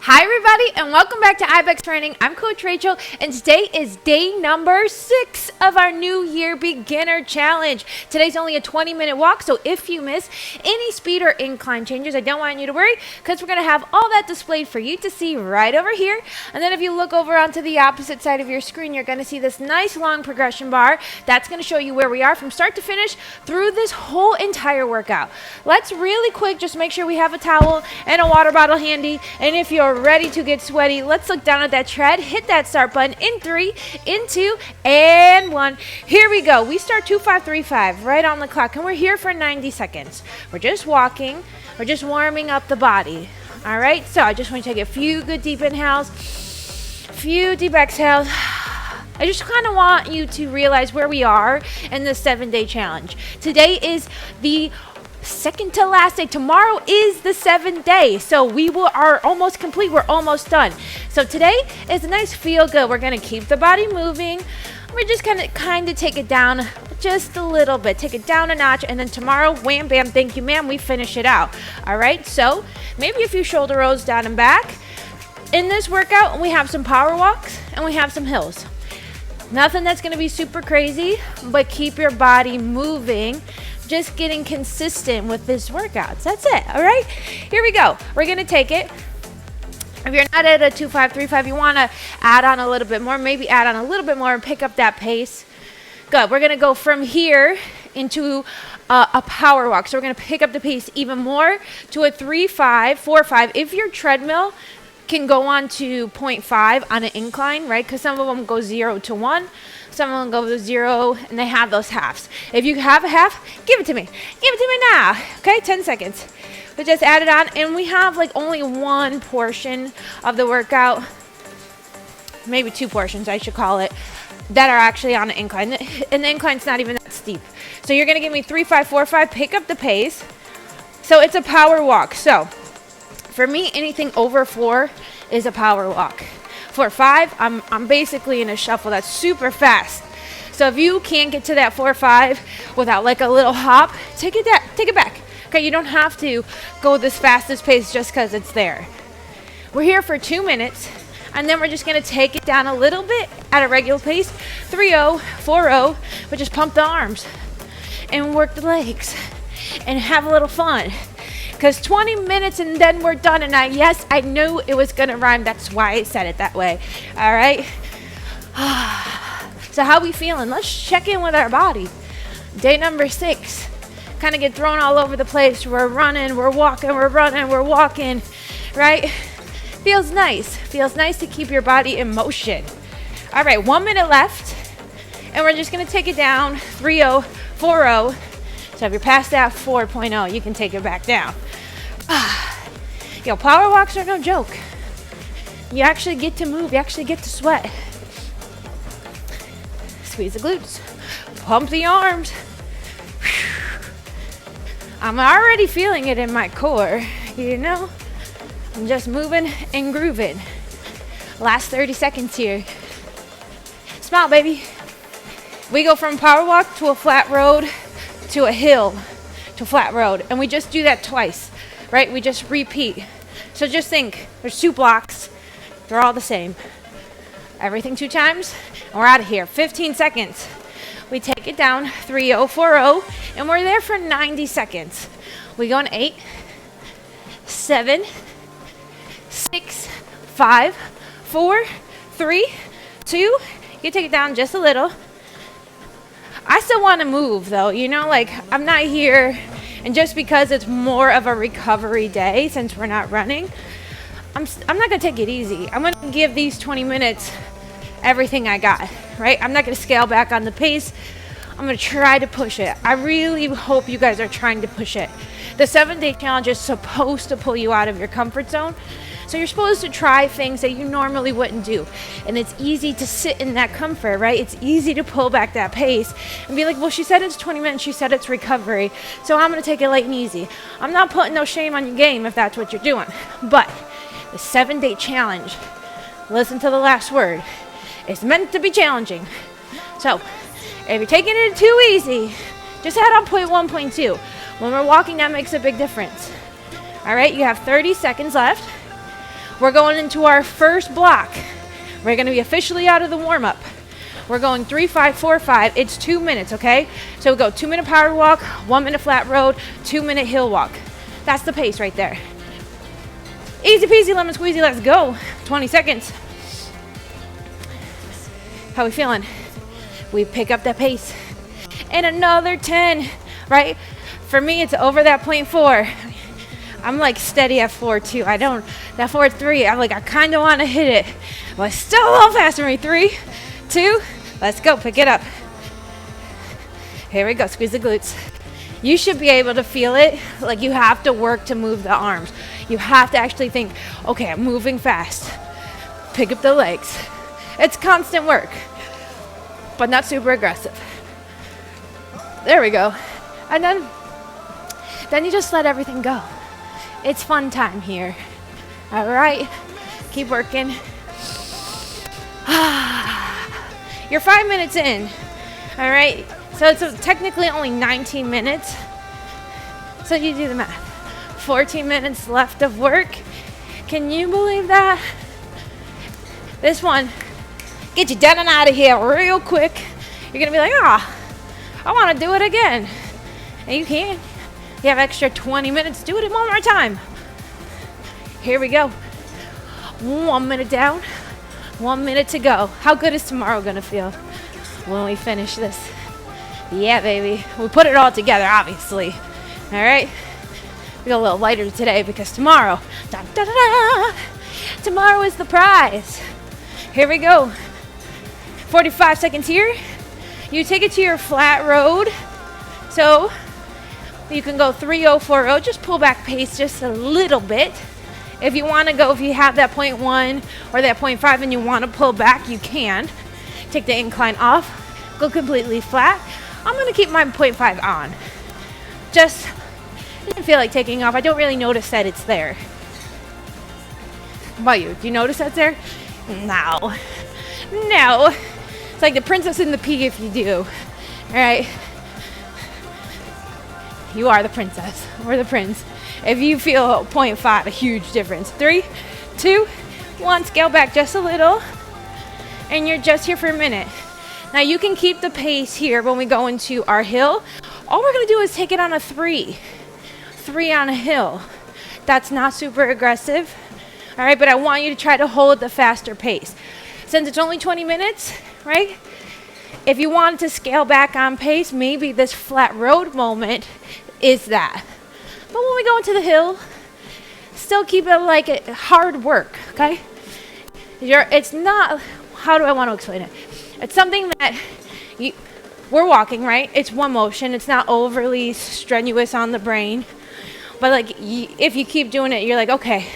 Hi everybody and welcome back to IBX Running. I'm Coach Rachel and today is day number 6 of our New Year Beginner Challenge. Today's only a 20-minute walk, so if you miss any speed or incline changes, I don't want you to worry because we're going to have all that displayed for you to see right over here. And then if you look over onto the opposite side of your screen, you're going to see this nice long progression bar. That's going to show you where we are from start to finish through this whole entire workout. Let's really quick just make sure we have a towel and a water bottle handy, and if you're ready to get sweaty, let's look down at that tread, hit that start button in 3, in 2, and 1. Here we go. We start 2-5-3-5 right on the clock, and we're here for 90 seconds. We're just walking. We're just warming up the body. All right, so I just want to take a few good deep inhales, few deep exhales. I just kind of want you to realize where we are in the 7-day challenge. Today is the second to last day. Tomorrow is the 7th day, so we are almost complete. We're almost done. So today is a nice feel good. We're going to keep the body moving. We're just going to kind of take it down just a little bit, take it down a notch, and then tomorrow, wham bam, thank you ma'am, we finish it out. All right, so maybe a few shoulder rolls down and back. In this workout, we have some power walks and we have some hills. Nothing that's going to be super crazy, but keep your body moving. Just getting consistent with this workouts. That's it. All right, here we go. We're gonna take it. If you're not at a 2-5-3-5, you want to add on a little bit more, maybe add on a little bit more and pick up that pace. Good. We're gonna go from here into a power walk, so we're gonna pick up the pace even more to a 3-5 4-5. If your treadmill can go on to 0.5 on an incline, right? Because some of them go 0 to 1. Some of them go to 0, and they have those halves. If you have a half, give it to me. Give it to me now. Okay, 10 seconds. We just add it on, and we have like only one portion of the workout, maybe 2 portions, I should call it, that are actually on an incline. And the incline's not even that steep. So you're going to give me 3-5 4-5, pick up the pace. So it's a power walk. So for me, anything over 4 is a power walk. For 5, I'm basically in a shuffle that's super fast. So if you can't get to that 4-5 without like a little hop, take it back. Okay, you don't have to go this fastest pace just because it's there. We're here for 2 minutes, and then we're just gonna take it down a little bit at a regular pace, 3-0, 4-0, but just pump the arms and work the legs and have a little fun. Because 20 minutes and then we're done. And yes, I knew it was going to rhyme. That's why I said it that way. All right. So how we feeling? Let's check in with our body. Day number 6. Kind of get thrown all over the place. We're running, we're walking, we're running, we're walking. Right? Feels nice. Feels nice to keep your body in motion. All right, 1 minute left. And we're just going to take it down. 3-0, 4-0. So if you're past that 4.0, you can take it back down. Yo, power walks are no joke. You actually get to move. You actually get to sweat. Squeeze the glutes. Pump the arms. I'm already feeling it in my core, you know? I'm just moving and grooving. Last 30 seconds here. Smile, baby. We go from power walk to a flat road to a hill to flat road, and we just do that twice, right? We just repeat. So just think, there's 2 blocks, they're all the same. Everything 2 times, and we're out of here. 15 seconds. We take it down, 3-0, 4-0, and we're there for 90 seconds. We go in 8, 7, 6, 5, 4, 3, 2. You can take it down just a little. I still want to move though, you know, like I'm not here, and just because it's more of a recovery day since we're not running, I'm not going to take it easy. I'm going to give these 20 minutes everything I got, right? I'm not going to scale back on the pace. I'm going to try to push it. I really hope you guys are trying to push it. The 7-day challenge is supposed to pull you out of your comfort zone. So you're supposed to try things that you normally wouldn't do. And it's easy to sit in that comfort, right? It's easy to pull back that pace and be like, well, she said it's 20 minutes. She said it's recovery. So I'm going to take it light and easy. I'm not putting no shame on your game if that's what you're doing. But the 7-day challenge, listen to the last word, it's meant to be challenging. So if you're taking it too easy, just add on 0.1, 0.2. When we're walking, that makes a big difference. All right, you have 30 seconds left. We're going into our first block. We're going to be officially out of the warm-up. We're going 3, 5, 4, 5. It's 2 minutes, okay? So we go 2-minute power walk, 1-minute flat road, 2-minute hill walk. That's the pace right there. Easy peasy, lemon squeezy, let's go. 20 seconds. How we feeling? We pick up that pace. And another 10, right? For me, it's over that 0.4. I'm like steady at 4.2. That 4.3, I kind of want to hit it. But it's still a little fast for me. 3, 2, let's go, pick it up. Here we go, squeeze the glutes. You should be able to feel it. Like you have to work to move the arms. You have to actually think, okay, I'm moving fast. Pick up the legs. It's constant work, but not super aggressive. There we go. And then you just let everything go. It's fun time here. All right, keep working. You're 5 minutes in. All right, so it's technically only 19 minutes. So you do the math. 14 minutes left of work. Can you believe that? This one, get you done and out of here real quick. You're gonna be like, I wanna do it again. And you can. You have extra 20 minutes, do it one more time. Here we go. 1 minute down, 1 minute to go. How good is tomorrow gonna feel when we finish this? Yeah, baby. We put it all together, obviously. All right? We got a little lighter today because tomorrow, tomorrow is the prize. Here we go. 45 seconds here. You take it to your flat road. So you can go 3-0, 4-0. Just pull back pace just a little bit. If you want to go, if you have that 0.1 or that 0.5 and you want to pull back, you can. Take the incline off. Go completely flat. I'm going to keep my 0.5 on. Just didn't feel like taking off. I don't really notice that it's there. How about you? Do you notice that's there? No. It's like the princess and the pea if you do. All right. You are the princess or the prince. If you feel 0.5, a huge difference. 3, 2, 1, scale back just a little. And you're just here for a minute. Now you can keep the pace here when we go into our hill. All we're gonna do is take it on a 3. 3 on a hill. That's not super aggressive. All right, but I want you to try to hold the faster pace. Since it's only 20 minutes, right? If you wanted to scale back on pace, maybe this flat road moment is that. But when we go into the hill, still keep it like a hard work, okay? It's not, how do I want to explain it? It's something that we're walking, right? It's one motion. It's not overly strenuous on the brain. But like, if you keep doing it, you're like, okay,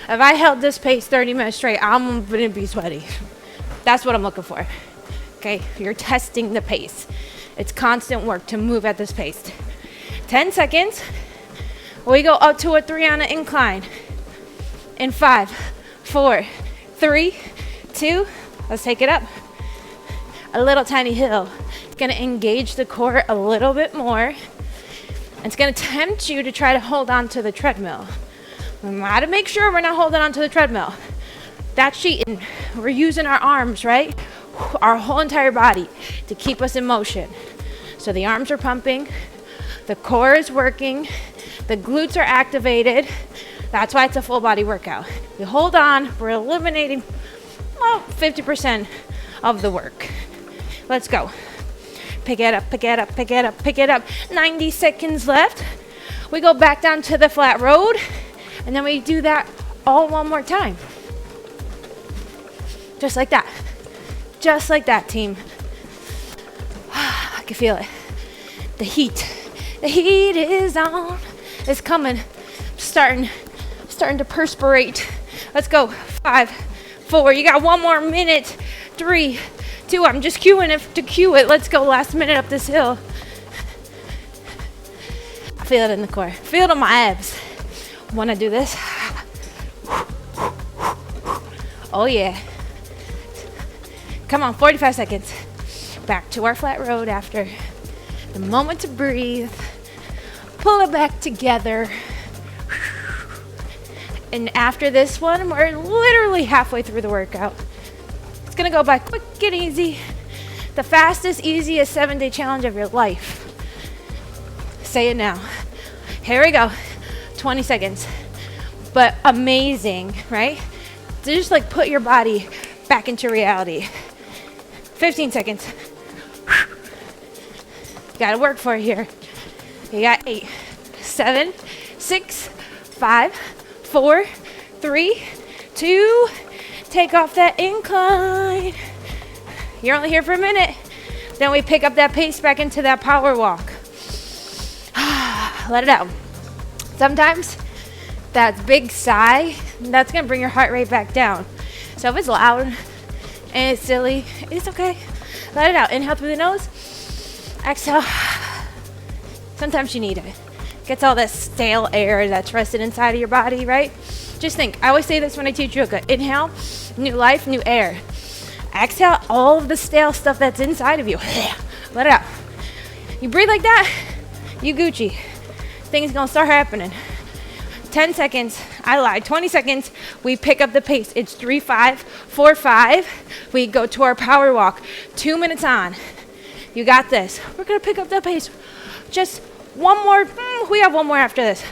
if I held this pace 30 minutes straight, I'm gonna be sweaty. That's what I'm looking for. Okay, you're testing the pace. It's constant work to move at this pace. 10 seconds. We go up to a 3 on an incline. In 5, 4, 3, 2, let's take it up. A little tiny hill. It's gonna engage the core a little bit more. It's gonna tempt you to try to hold on to the treadmill. We gotta make sure we're not holding on to the treadmill. That's cheating. We're using our arms, right? Our whole entire body to keep us in motion. So the arms are pumping, the core is working, the glutes are activated. That's why it's a full body workout. You hold on, we're eliminating 50% of the work. Let's go. Pick it up, pick it up, pick it up, pick it up. 90 seconds left. We go back down to the flat road, and then we do that all one more time. Just like that. Just like that, team. I can feel it. The heat. The heat is on. It's coming. Starting to perspirate. Let's go. 5, 4. You got one more minute. 3, 2. I'm just queuing it to cue it. Let's go. Last minute up this hill. I feel it in the core. Feel it on my abs. When I do this. Oh yeah. Come on, 45 seconds. Back to our flat road after the moment to breathe. Pull it back together. And after this one, we're literally halfway through the workout. It's gonna go by quick and easy. The fastest, easiest 7-day challenge of your life. Say it now. Here we go. 20 seconds. But amazing, right? To just like put your body back into reality. 15 seconds. You gotta work for it here. You got 8, 7, 6, 5, 4, 3, 2. Take off that incline. You're only here for a minute. Then we pick up that pace back into that power walk. Let it out. Sometimes that big sigh, that's gonna bring your heart rate back down. So if it's loud and it's silly, it's okay. Let it out. Inhale through the nose. Exhale. Sometimes you need it. Gets all that stale air that's rested inside of your body, right? Just think. I always say this when I teach yoga. Inhale, new life, new air. Exhale all of the stale stuff that's inside of you. Let it out. You breathe like that, you Gucci. Things gonna start happening. 10 seconds. I lied. 20 seconds. We pick up the pace. It's 3, 5, 4, 5. We go to our power walk. 2 minutes on. You got this. We're gonna pick up the pace. Just one more. We have one more after this.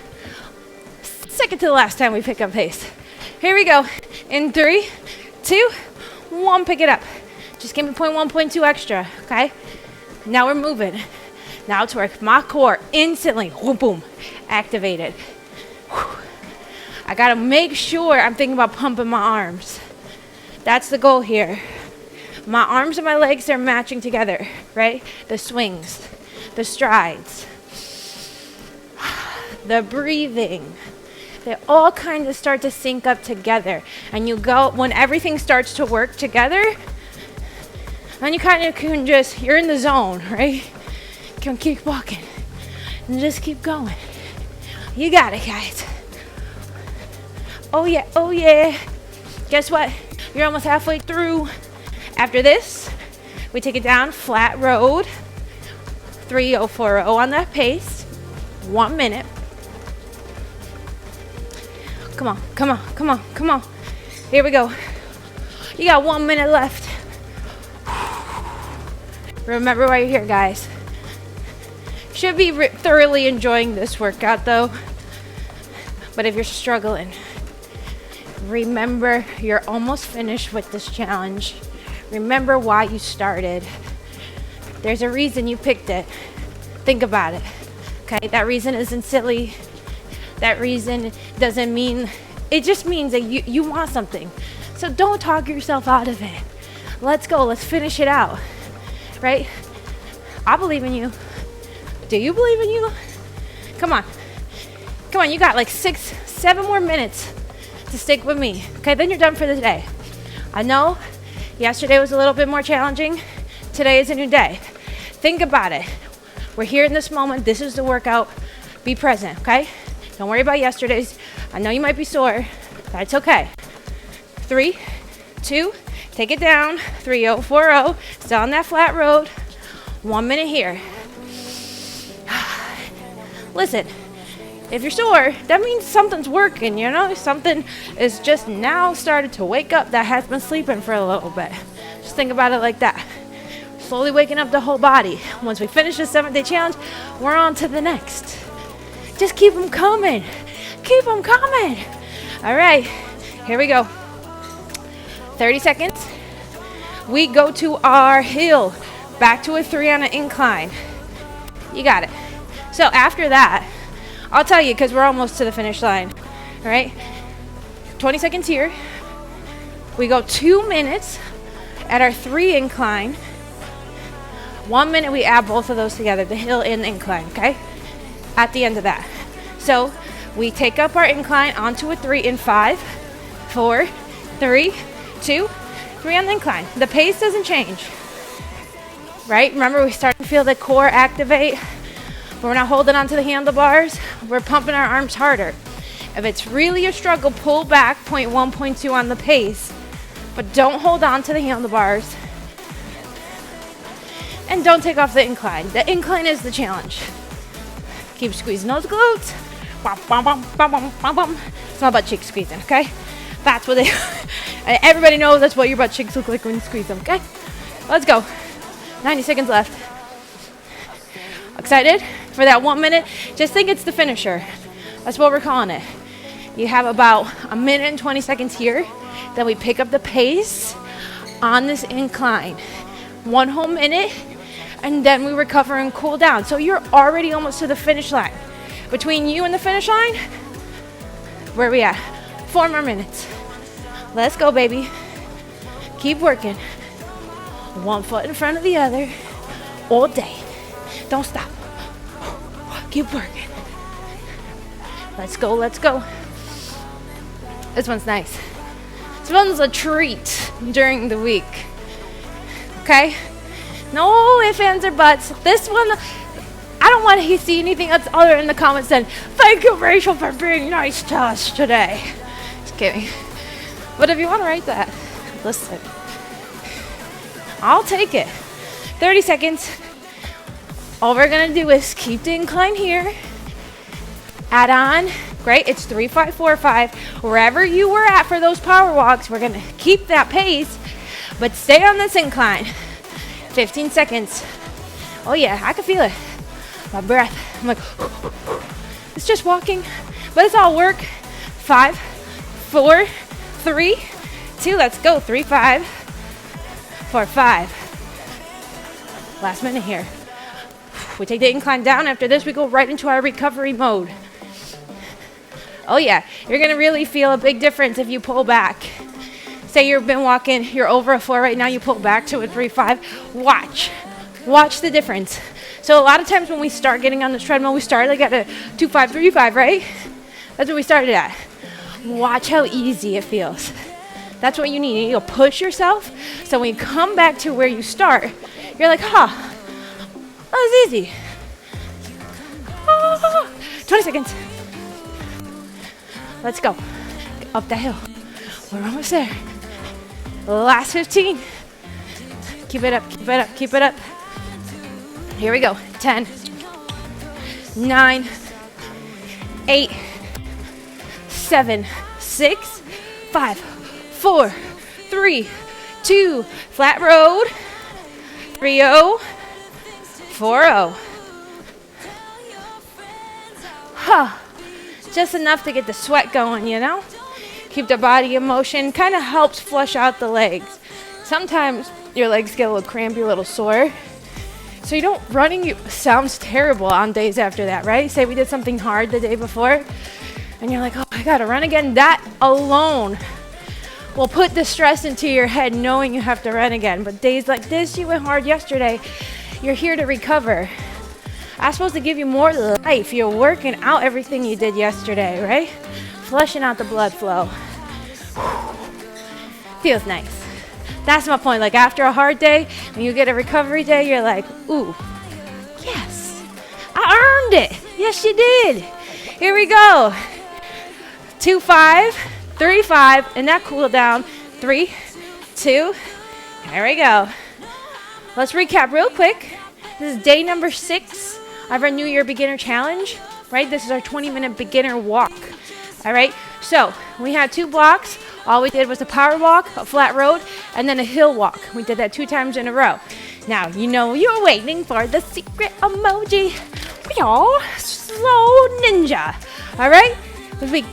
Second to the last time we pick up pace. Here we go. In 3, 2, 1. Pick it up. Just give me 0.1, 0.2 extra. Okay. Now we're moving. Now it's work. My core instantly, boom, boom, activated. Whew. I gotta make sure I'm thinking about pumping my arms. That's the goal here. My arms and my legs are matching together, right? The swings, the strides, the breathing. They all kind of start to sync up together. And you go, when everything starts to work together, then you kind of can just, you're in the zone, right? Can keep walking and just keep going. You got it, guys. Oh yeah, oh yeah. Guess what? You're almost halfway through. After this, we take it down, flat road. 3040 on that pace. 1 minute. Come on, come on, come on, come on. Here we go. You got 1 minute left. Remember why you're here, guys. Should be thoroughly enjoying this workout though. But if you're struggling, remember you're almost finished with this challenge. Remember why you started. There's a reason you picked it. Think about it. Okay, that reason isn't silly. That reason doesn't mean, it just means that you want something. So don't talk yourself out of it. Let's go, let's finish it out. Right? I believe in you. Do you believe in you? Come on. Come on, you got like 6, 7 more minutes to stick with me. Okay, then you're done for the day. I know yesterday was a little bit more challenging. Today is a new day. Think about it. We're here in this moment. This is the workout. Be present, okay? Don't worry about yesterday's. I know you might be sore. That's okay. 3, 2, take it down. 3040. Still on that flat road. 1 minute here. Listen, if you're sore, that means something's working, you know? Something is just now started to wake up that has been sleeping for a little bit. Just think about it like that. Slowly waking up the whole body. Once we finish the 7-day challenge, we're on to the next. Just keep them coming. Keep them coming. All right, here we go. 30 seconds. We go to our hill. Back to a 3 on an incline. You got it. So after that, I'll tell you because we're almost to the finish line. All right, 20 seconds here. We go 2 minutes at our 3 incline. 1 minute we add both of those together, the hill and the incline, okay? At the end of that. So we take up our incline onto a 3 in 5, 4, 3, 2, 3 on the incline. The pace doesn't change, right? Remember, we start to feel the core activate. We're not holding onto the handlebars. We're pumping our arms harder. If it's really a struggle, pull back 0.1, 0.2 on the pace, but don't hold on to the handlebars. And don't take off the incline. The incline is the challenge. Keep squeezing those glutes. It's not butt cheek squeezing, okay? That's what they, everybody knows that's what your butt cheeks look like when you squeeze them, okay? Let's go. 90 seconds left. Excited for that 1 minute? Just think it's the finisher. That's what we're calling it. You have about a minute and 20 seconds here. Then we pick up the pace on this incline. 1 whole minute, and then we recover and cool down. So you're already almost to the finish line. Between you and the finish line, where are we at? 4 more minutes. Let's go, baby. Keep working. 1 foot in front of the other all day. Don't stop. Keep working. Let's go, let's go. This one's nice. This one's a treat during the week. Okay? No ifs, ands, or buts. This one, I don't want to see anything else other in the comments than, thank you, Rachel, for being nice to us today. Just kidding. But if you want to write that, listen. I'll take it. 30 seconds. All we're going to do is keep the incline here. Add on. Great. It's 3, 5, 4, 5. Wherever you were at for those power walks, we're going to keep that pace, but stay on this incline. 15 seconds. Oh, yeah. I can feel it. My breath. I'm like, it's just walking, but it's all work. 5, 4, 3, 2. Let's go. 3, 5, 4, 5. Last minute here. We take the incline down. After this, we go right into our recovery mode. Oh yeah, you're gonna really feel a big difference if you pull back. Say you've been walking, you're over a 4 right now, you pull back to a 3, 5. Watch the difference. So a lot of times when we start getting on this treadmill, we start like at a 2, 5, 3, 5, right? That's what we started at. Watch how easy it feels. That's what you need. You need to push yourself. So when you come back to where you start, you're like, huh, that was easy. 20 seconds. Let's go. Up the hill. We're almost there. Last 15. Keep it up, keep it up, keep it up. Here we go. 10, 9, 8, 7, 6, 5, 4, 3, 2, flat road. 3-0, 4-0. Huh. Just enough to get the sweat going, you know? Keep the body in motion. Kind of helps flush out the legs. Sometimes your legs get a little crampy, a little sore. So running sounds terrible on days after that, right? Say we did something hard the day before, and you're like, oh, I gotta run again. That alone will put the stress into your head knowing you have to run again. But days like this, you went hard yesterday, you're here to recover. I'm supposed to give you more life. You're working out everything you did yesterday, right? Flushing out the blood flow. Feels nice. That's my point. Like after a hard day, when you get a recovery day, you're like, ooh, yes, I earned it. Yes, you did. Here we go. 2, 5, 3, 5, and that cool down. 3, 2, there we go. Let's recap real quick. This is day number 6 of our New Year Beginner Challenge, right? This is our 20-minute beginner walk, all right? So we had 2 blocks. All we did was a power walk, a flat road, and then a hill walk. We did that 2 times in a row. Now, you know you're waiting for the secret emoji. Y'all, slow ninja, all right? We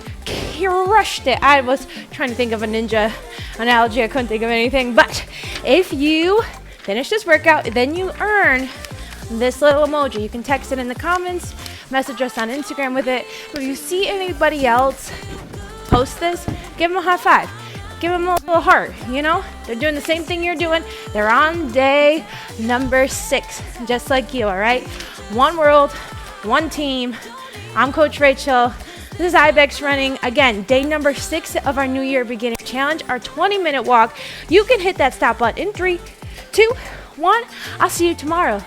crushed it. I was trying to think of a ninja analogy. I couldn't think of anything. But if you finish this workout, then you earn this little emoji. You can text it in the comments, message us on Instagram with it. But if you see anybody else post this, give them a high five. Give them a little heart, you know? They're doing the same thing you're doing. They're on day number 6, just like you, all right? One world, one team. I'm Coach Rachel. This is IBX Running. Again, day number 6 of our New Year Beginning Challenge, our 20-minute walk. You can hit that stop button in 3, 2, 1. I'll see you tomorrow.